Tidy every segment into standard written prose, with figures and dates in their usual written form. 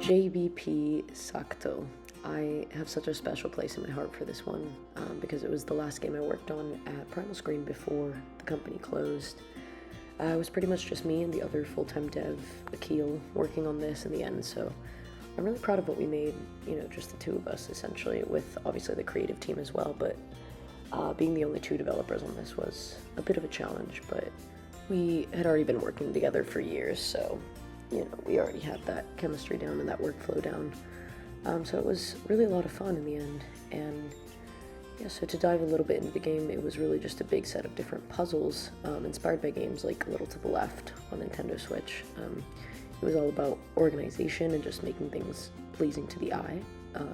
JBP Sakto. I have such a special place in my heart for this one because it was the last game I worked on at Primal Screen before the company closed. It was pretty much just me and the other full-time dev, Akil, working on this in the end, so I'm really proud of what we made, just the two of us essentially, with obviously the creative team as well, but being the only two developers on this was a bit of a challenge, but we had already been working together for years, so we already had that chemistry down and that workflow down. So it was really a lot of fun in the end, and yeah, so to dive a little bit into the game, it was really just a big set of different puzzles inspired by games like A Little to the Left on Nintendo Switch. It was all about organization and just making things pleasing to the eye.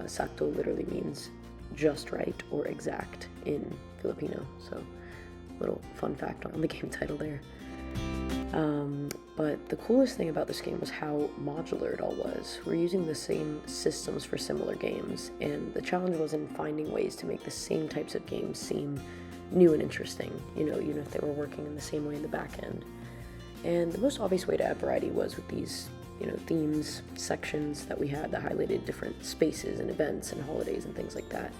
Sakto literally means just right or exact in Filipino, so little fun fact on the game title there. But the coolest thing about this game was how modular it all was. We're using the same systems for similar games, and the challenge was in finding ways to make the same types of games seem new and interesting, even if they were working in the same way in the back end. And the most obvious way to add variety was with these, themes, sections that we had that highlighted different spaces and events and holidays and things like that.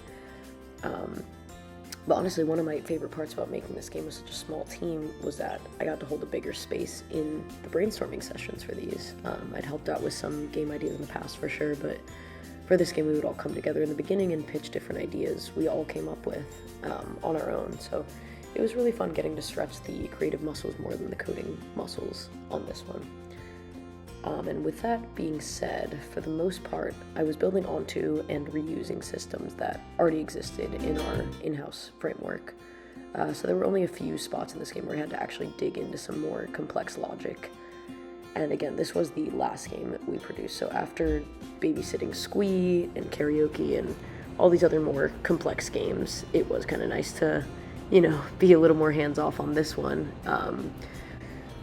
But honestly, one of my favorite parts about making this game with such a small team was that I got to hold a bigger space in the brainstorming sessions for these. I'd helped out with some game ideas in the past for sure, but for this game we would all come together in the beginning and pitch different ideas we all came up with on our own. So it was really fun getting to stretch the creative muscles more than the coding muscles on this one. And with that being said, for the most part, I was building onto and reusing systems that already existed in our in-house framework. So there were only a few spots in this game where I had to actually dig into some more complex logic. And again, this was the last game that we produced, so after babysitting Squee and Karaoke and all these other more complex games, it was kind of nice to, be a little more hands-off on this one.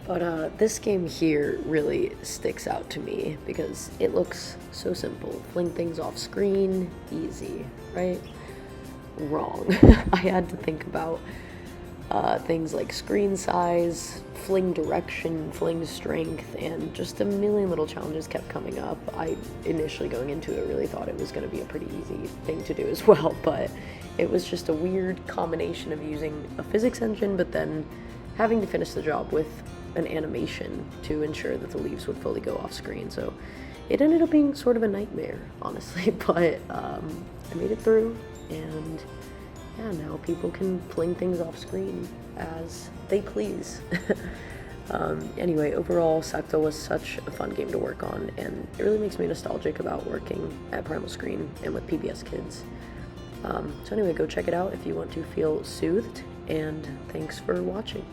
But this game here really sticks out to me because it looks so simple. Fling things off screen, easy, right? Wrong. I had to think about things like screen size, fling direction, fling strength, and just a million little challenges kept coming up. I initially going into it really thought it was going to be a pretty easy thing to do as well, but it was just a weird combination of using a physics engine but then having to finish the job with an animation to ensure that the leaves would fully go off screen. So it ended up being sort of a nightmare, honestly, but I made it through, and yeah, now people can fling things off screen as they please. Anyway, overall, Sakto was such a fun game to work on, and it really makes me nostalgic about working at Primal Screen and with PBS Kids. So anyway, go check it out if you want to feel soothed, and thanks for watching.